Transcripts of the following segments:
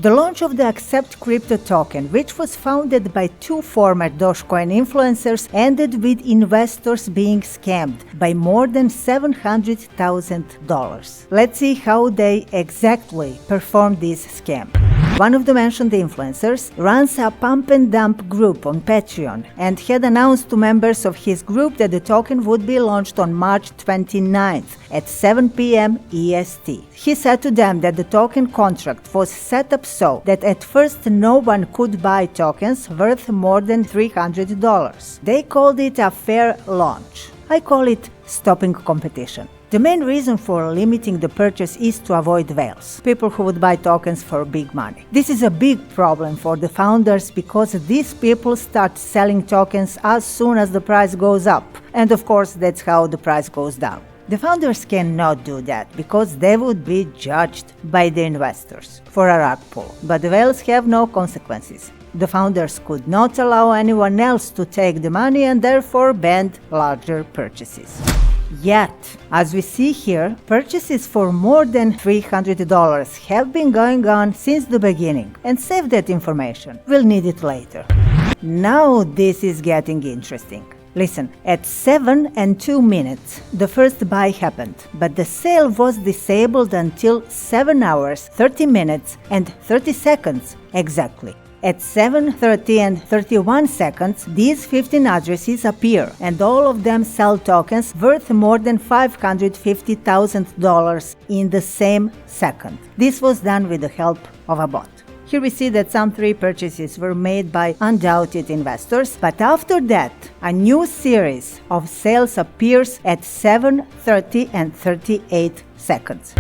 The launch of the Accept crypto token, which was founded by two former Dogecoin influencers, ended with investors being scammed by more than $700,000. Let's see how they exactly performed this scam. One of the mentioned influencers runs a pump and dump group on Patreon and had announced to members of his group that the token would be launched on March 29th at 7 p.m. EST. He said to them that the token contract was set up so that at first no one could buy tokens worth more than $300. They called it a fair launch. I call it stopping competition. The main reason for limiting the purchase is to avoid whales, people who would buy tokens for big money. This is a big problem for the founders because these people start selling tokens as soon as the price goes up, and of course that's how the price goes down. The founders cannot do that because they would be judged by the investors for a rug pull, but the whales have no consequences. The founders could not allow anyone else to take the money and therefore banned larger purchases. Yet, as we see here, purchases for more than $300 have been going on since the beginning. And save that information, we'll need it later. Now this is getting interesting. Listen, at 7:02, the first buy happened, but the sale was disabled until 7 hours, 30 minutes and 30 seconds exactly. At 7:30 and 31 seconds, these 15 addresses appear, and all of them sell tokens worth more than $550,000 in the same second. This was done with the help of a bot. Here we see that some 3 purchases were made by undoubted investors, but after that, a new series of sales appears at 7:30 and 38 seconds.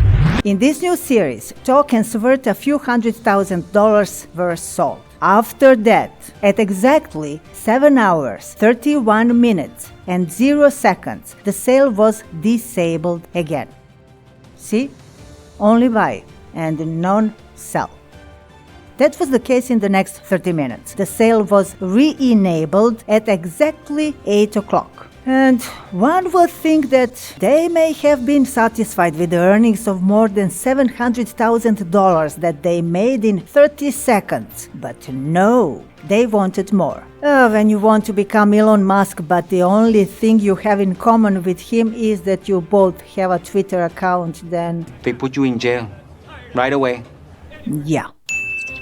In this new series, tokens worth a few $100,000 were sold. After that, at exactly 7 hours, 31 minutes and 0 seconds, the sale was disabled again. See? Only buy and non-sell. That was the case in the next 30 minutes. The sale was re-enabled at exactly 8 o'clock. And one would think that they may have been satisfied with the earnings of more than $700,000 that they made in 30 seconds. But no, they wanted more. When you want to become Elon Musk, but the only thing you have in common with him is that you both have a Twitter account, then... They put you in jail. Right away. Yeah.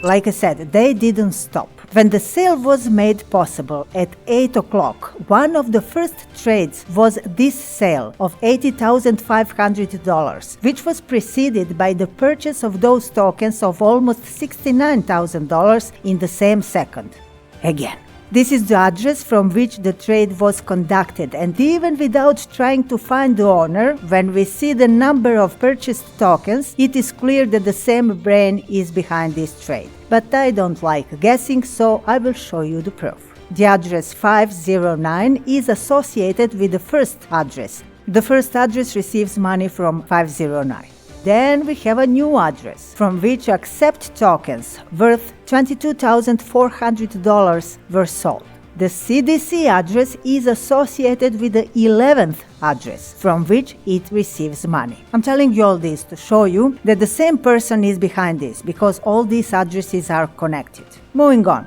Like I said, they didn't stop. When the sale was made possible at 8 o'clock, one of the first trades was this sale of $80,500, which was preceded by the purchase of those tokens of almost $69,000 in the same second. Again. This is the address from which the trade was conducted, and even without trying to find the owner, when we see the number of purchased tokens, it is clear that the same brain is behind this trade. But I don't like guessing, so I will show you the proof. The address 509 is associated with the first address. The first address receives money from 509. Then we have a new address, from which Accept tokens worth $22,400 were sold. The CDC address is associated with the 11th address, from which it receives money. I'm telling you all this to show you that the same person is behind this, because all these addresses are connected. Moving on.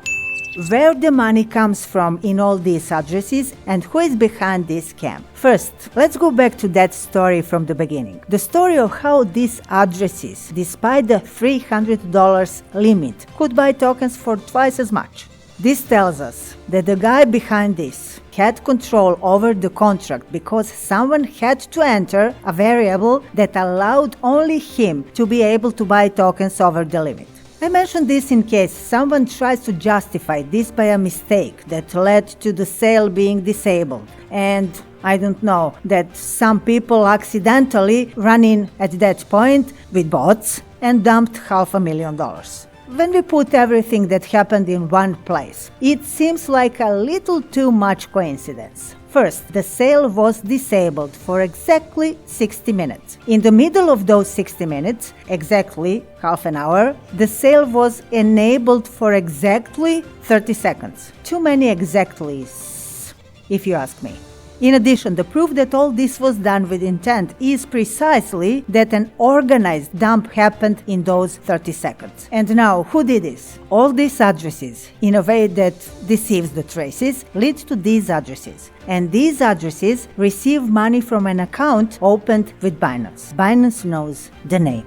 Where the money comes from in all these addresses and who is behind this scam. First, let's go back to that story from the beginning. The story of how these addresses, despite the $300 limit, could buy tokens for twice as much. This tells us that the guy behind this had control over the contract because someone had to enter a variable that allowed only him to be able to buy tokens over the limit. I mention this in case someone tries to justify this by a mistake that led to the sale being disabled, and I don't know, that some people accidentally ran in at that point with bots and dumped $500,000. When we put everything that happened in one place, it seems like a little too much coincidence. First, the sale was disabled for exactly 60 minutes. In the middle of those 60 minutes, exactly half an hour, the sale was enabled for exactly 30 seconds. Too many exactlys, if you ask me. In addition, the proof that all this was done with intent is precisely that an organized dump happened in those 30 seconds. And now, who did this? All these addresses, in a way that deceives the traces, lead to these addresses. And these addresses receive money from an account opened with Binance. Binance knows the name.